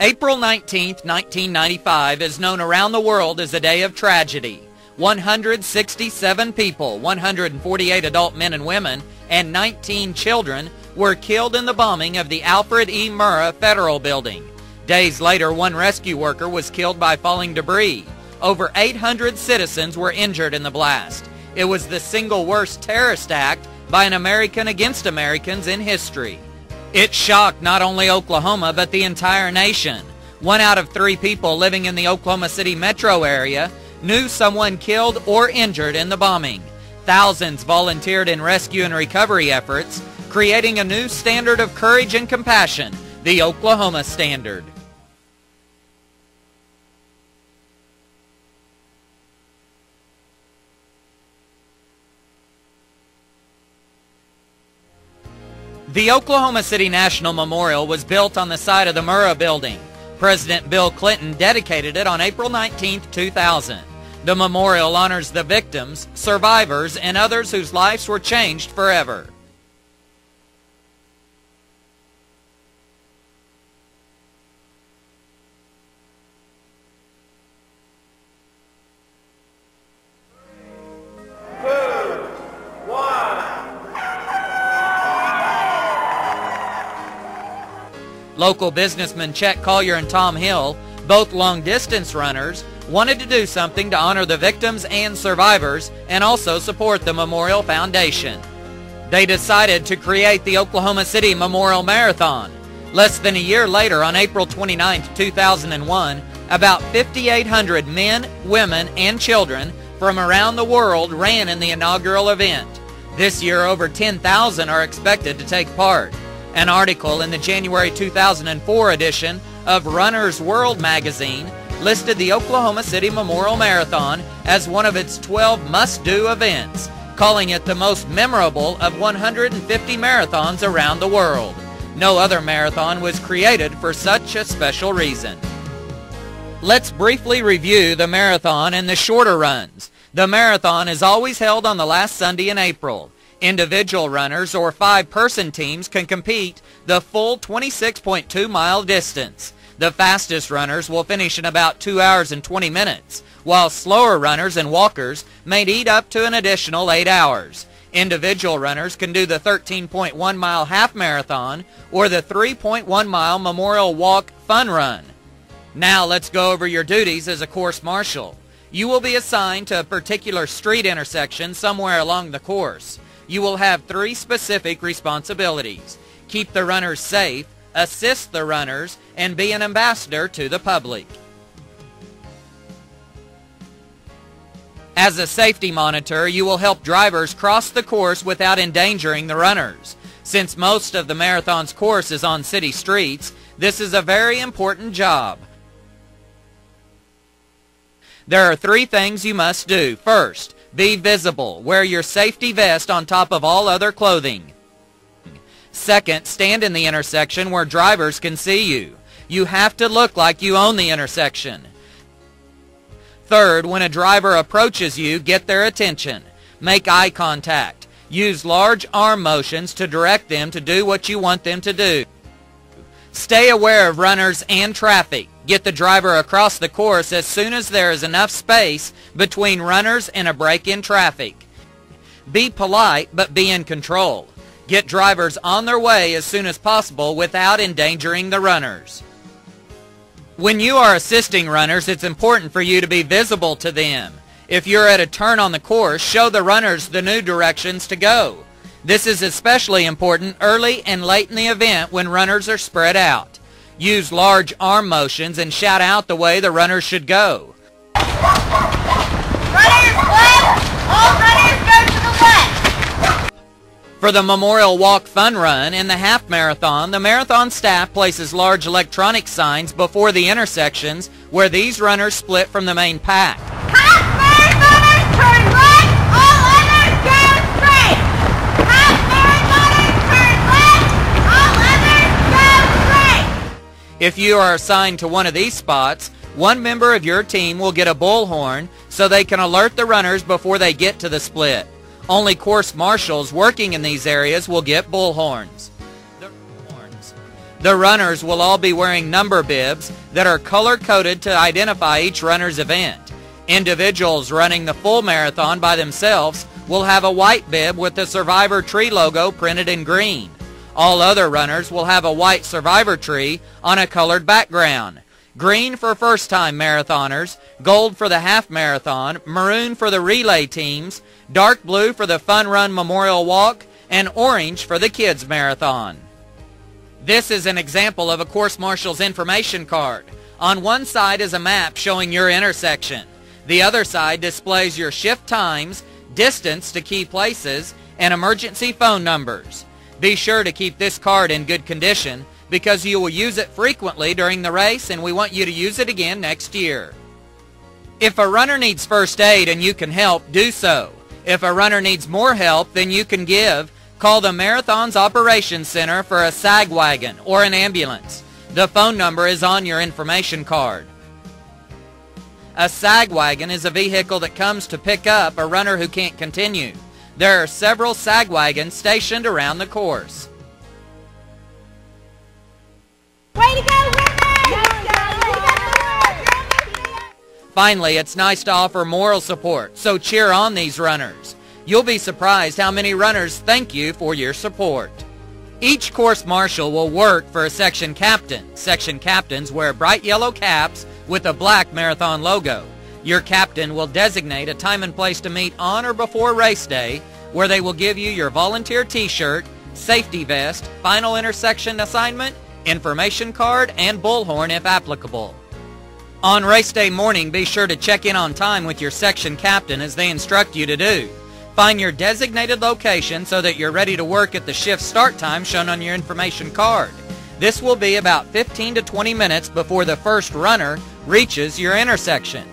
April 19, 1995 is known around the world as a day of tragedy. 167 people, 148 adult men and women, and 19 children were killed in the bombing of the Alfred E. Murrah Federal Building. Days later, one rescue worker was killed by falling debris. Over 800 citizens were injured in the blast. It was the single worst terrorist act by an American against Americans in history. It shocked not only Oklahoma, but the entire nation. 1 out of 3 people living in the Oklahoma City metro area knew someone killed or injured in the bombing. Thousands volunteered in rescue and recovery efforts, creating a new standard of courage and compassion, the Oklahoma Standard. The Oklahoma City National Memorial was built on the site of the Murrah Building. President Bill Clinton dedicated it on April 19, 2000. The memorial honors the victims, survivors, and others whose lives were changed forever. Local businessmen Chet Collier and Tom Hill, both long-distance runners, wanted to do something to honor the victims and survivors and also support the Memorial Foundation. They decided to create the Oklahoma City Memorial Marathon. Less than a year later, on April 29, 2001, about 5,800 men, women, and children from around the world ran in the inaugural event. This year, over 10,000 are expected to take part. An article in the January 2004 edition of Runner's World magazine listed the Oklahoma City Memorial Marathon as one of its 12 must-do events, calling it the most memorable of 150 marathons around the world. No other marathon was created for such a special reason. Let's briefly review the marathon and the shorter runs. The marathon is always held on the last Sunday in April. Individual runners or 5-person teams can compete the full 26.2-mile distance. The fastest runners will finish in about 2 hours and 20 minutes, while slower runners and walkers may need up to an additional 8 hours. Individual runners can do the 13.1-mile half marathon or the 3.1-mile Memorial Walk Fun Run. Now let's go over your duties as a course marshal. You will be assigned to a particular street intersection somewhere along the course. You will have 3 specific responsibilities: keep the runners safe, assist the runners, and be an ambassador to the public. As a safety monitor, you will help drivers cross the course without endangering the runners. Since most of the marathon's course is on city streets, this is a very important job. There are 3 things you must do. First, be visible. Wear your safety vest on top of all other clothing. Second, stand in the intersection where drivers can see you. You have to look like you own the intersection. Third, when a driver approaches you, get their attention. Make eye contact. Use large arm motions to direct them to do what you want them to do. Stay aware of runners and traffic. Get the driver across the course as soon as there is enough space between runners and a break in traffic. Be polite, but be in control. Get drivers on their way as soon as possible without endangering the runners. When you are assisting runners, it's important for you to be visible to them. If you're at a turn on the course, show the runners the new directions to go. This is especially important early and late in the event when runners are spread out. Use large arm motions and shout out the way the runners should go. Runners left! All runners go to the left! For the Memorial Walk Fun Run and the half marathon, the marathon staff places large electronic signs before the intersections where these runners split from the main pack. Half marathoners turn left, all others go straight! Half marathoners turn left, all others go straight! If you are assigned to one of these spots, one member of your team will get a bullhorn so they can alert the runners before they get to the split. Only course marshals working in these areas will get bullhorns. The runners will all be wearing number bibs that are color-coded to identify each runner's event. Individuals running the full marathon by themselves will have a white bib with the Survivor Tree logo printed in green. All other runners will have a white Survivor Tree on a colored background. Green for first-time marathoners, gold for the half marathon, maroon for the relay teams, dark blue for the Fun Run Memorial Walk, and orange for the kids marathon. This is an example of a course marshal's information card. On one side is a map showing your intersection. The other side displays your shift times, distance to key places, and emergency phone numbers. Be sure to keep this card in good condition because you will use it frequently during the race and we want you to use it again next year. If a runner needs first aid and you can help, do so. If a runner needs more help than you can give, call the Marathon's Operations Center for a SAG wagon or an ambulance. The phone number is on your information card. A SAG wagon is a vehicle that comes to pick up a runner who can't continue. There are several SAG wagons stationed around the course. Way to go, women! Finally, it's nice to offer moral support, so cheer on these runners. You'll be surprised how many runners thank you for your support. Each course marshal will work for a section captain. Section captains wear bright yellow caps with a black marathon logo. Your captain will designate a time and place to meet on or before race day, where they will give you your volunteer t-shirt, safety vest, final intersection assignment, information card, and bullhorn if applicable. On race day morning, be sure to check in on time with your section captain as they instruct you to do. Find your designated location so that you're ready to work at the shift start time shown on your information card. This will be about 15 to 20 minutes before the first runner reaches your intersection.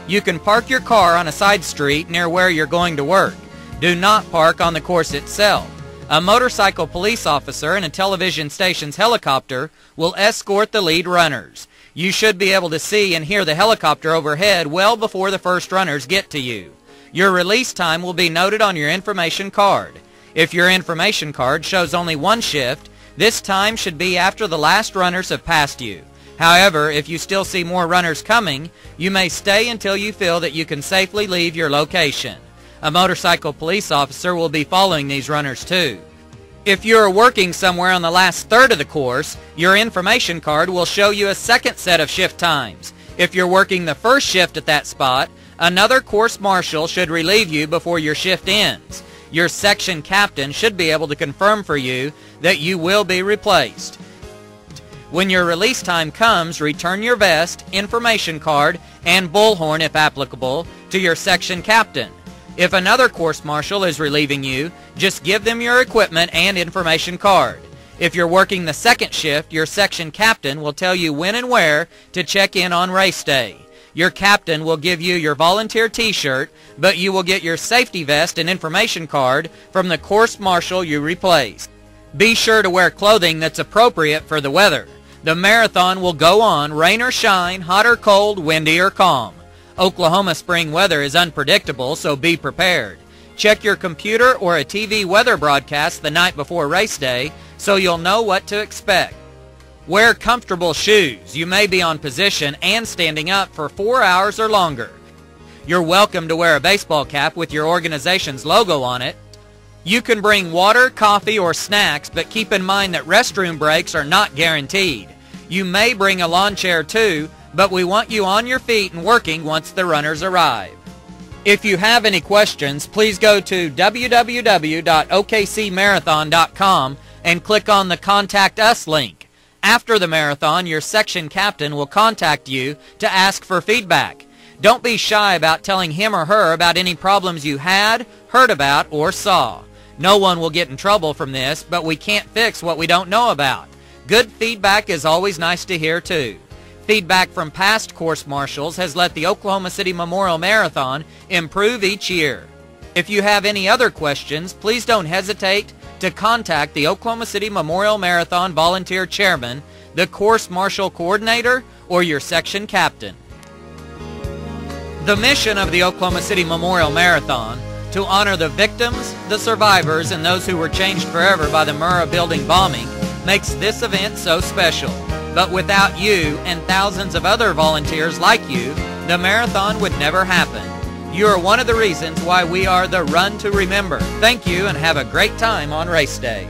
You can park your car on a side street near where you're going to work. Do not park on the course itself. A motorcycle police officer and a television station's helicopter will escort the lead runners. You should be able to see and hear the helicopter overhead well before the first runners get to you. Your release time will be noted on your information card. If your information card shows only one shift, this time should be after the last runners have passed you. However, if you still see more runners coming, you may stay until you feel that you can safely leave your location. A motorcycle police officer will be following these runners too. If you are working somewhere on the last third of the course, your information card will show you a second set of shift times. If you're working the first shift at that spot, another course marshal should relieve you before your shift ends. Your section captain should be able to confirm for you that you will be replaced. When your release time comes, return your vest, information card, and bullhorn if applicable to your section captain. If another course marshal is relieving you, just give them your equipment and information card. If you're working the second shift, your section captain will tell you when and where to check in on race day. Your captain will give you your volunteer t-shirt, but you will get your safety vest and information card from the course marshal you replace. Be sure to wear clothing that's appropriate for the weather. The marathon will go on, rain or shine, hot or cold, windy or calm. Oklahoma spring weather is unpredictable, so be prepared. Check your computer or a TV weather broadcast the night before race day so you'll know what to expect. Wear comfortable shoes. You may be on position and standing up for 4 hours or longer. You're welcome to wear a baseball cap with your organization's logo on it. You can bring water, coffee, or snacks, but keep in mind that restroom breaks are not guaranteed. You may bring a lawn chair too, but we want you on your feet and working once the runners arrive. If you have any questions, please go to www.okcmarathon.com and click on the Contact Us link. After the marathon, your section captain will contact you to ask for feedback. Don't be shy about telling him or her about any problems you had, heard about, or saw. No one will get in trouble from this, but we can't fix what we don't know about. Good feedback is always nice to hear too. Feedback from past course marshals has let the Oklahoma City Memorial Marathon improve each year. If you have any other questions, please don't hesitate to contact the Oklahoma City Memorial Marathon Volunteer Chairman, the Course Marshal Coordinator, or your section captain. The mission of the Oklahoma City Memorial Marathon, to honor the victims, the survivors, and those who were changed forever by the Murrah building bombing, makes this event so special. But without you and thousands of other volunteers like you, the marathon would never happen. You are one of the reasons why we are the Run to Remember. Thank you and have a great time on race day.